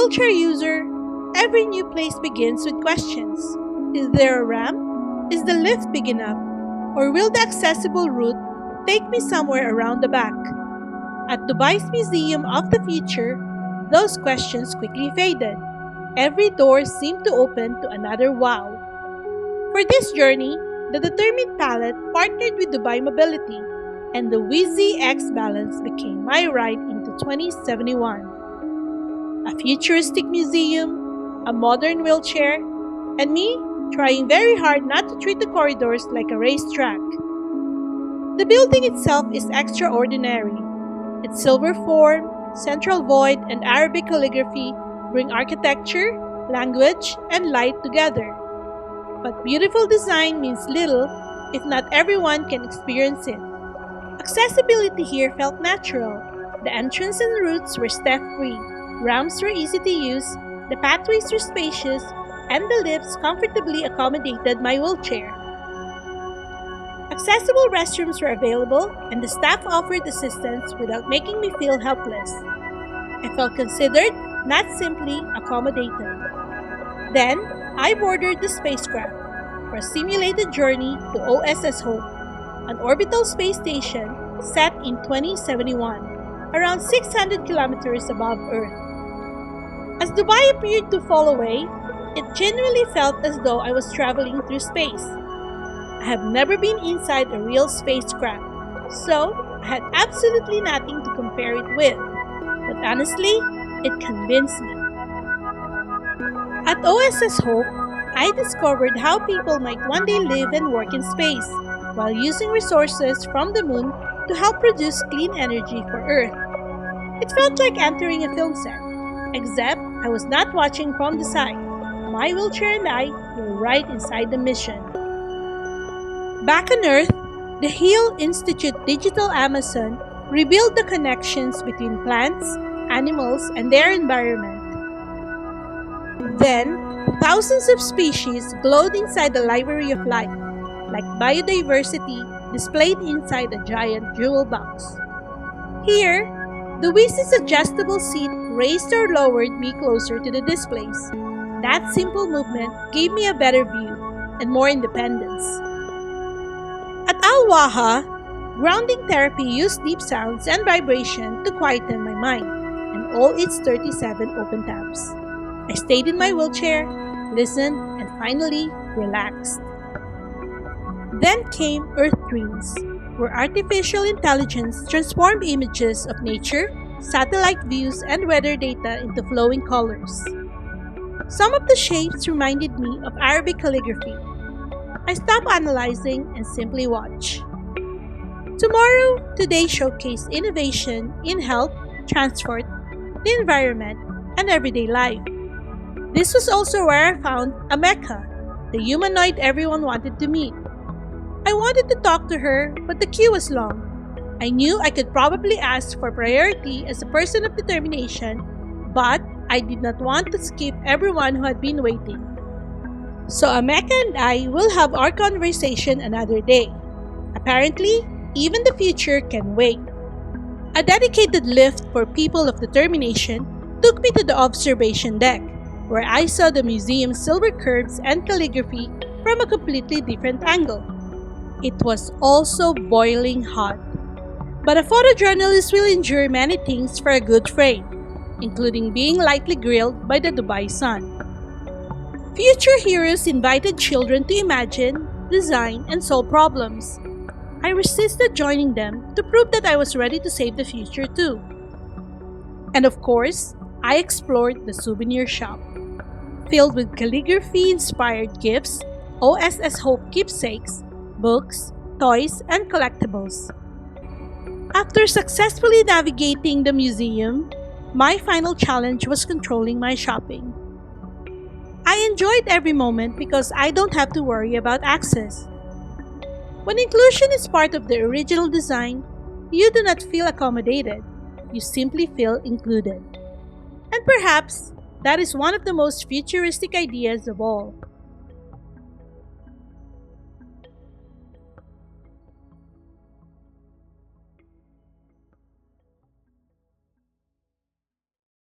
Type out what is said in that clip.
wheelchair user, every new place begins with questions. Is there a ramp? Is the lift big enough? Or will the accessible route take me somewhere around the back? At Dubai's Museum of the Future, those questions quickly faded. Every door seemed to open to another wow. For this journey, the determined palette partnered with Dubai Mobility, and the Whizzi X Balance became my ride into 2071. A futuristic museum, a modern wheelchair, and me trying very hard not to treat the corridors like a racetrack. The building itself is extraordinary. Its silver form, central void, and Arabic calligraphy bring architecture, language, and light together. But beautiful design means little if not everyone can experience it. Accessibility here felt natural. The entrance and routes were step-free, ramps were easy to use, the pathways were spacious, and the lifts comfortably accommodated my wheelchair. Accessible restrooms were available, and the staff offered assistance without making me feel helpless. I felt considered, not simply accommodated. Then, I boarded the spacecraft for a simulated journey to O.S.S. Hope, an orbital space station set in 2071, around 600 kilometers above Earth. As Dubai appeared to fall away, it genuinely felt as though I was traveling through space. I have never been inside a real spacecraft, so I had absolutely nothing to compare it with. But honestly, it convinced me. At O.S.S. Hope, I discovered how people might one day live and work in space while using resources from the moon to help produce clean energy for Earth. It felt like entering a film set, except I was not watching from the side. My wheelchair and I were right inside the mission. Back on Earth, the Hill Institute Digital Amazon revealed the connections between plants, animals, and their environment. Then, thousands of species glowed inside the Library of Life, like biodiversity displayed inside a giant jewel box. Here, the Whizzi's adjustable seat raised or lowered me closer to the displays. That simple movement gave me a better view and more independence. At Waha, grounding therapy used deep sounds and vibration to quieten my mind and all its 37 open tabs. I stayed in my wheelchair, listened, and finally relaxed. Then came Earth Dreams, where artificial intelligence transformed images of nature, satellite views, and weather data into flowing colors. Some of the shapes reminded me of Arabic calligraphy. I stopped analyzing and simply watched. Today showcased innovation in health, transport, the environment, and everyday life. This was also where I found Ameka, the humanoid everyone wanted to meet. I wanted to talk to her, but the queue was long. I knew I could probably ask for priority as a person of determination, but I did not want to skip everyone who had been waiting. So Ameka and I will have our conversation another day. Apparently, even the future can wait. A dedicated lift for people of determination took me to the observation deck, where I saw the museum's silver curves and calligraphy from a completely different angle. It was also boiling hot. But a photojournalist will endure many things for a good frame, including being lightly grilled by the Dubai sun. Future heroes invited children to imagine, design, and solve problems. I resisted joining them to prove that I was ready to save the future too. And of course, I explored the souvenir shop, filled with calligraphy-inspired gifts, O.S.S. Hope keepsakes, books, toys, and collectibles. After successfully navigating the museum, my final challenge was controlling my shopping. I enjoyed every moment because I don't have to worry about access. When inclusion is part of the original design, you do not feel accommodated, you simply feel included. And perhaps that is one of the most futuristic ideas of all.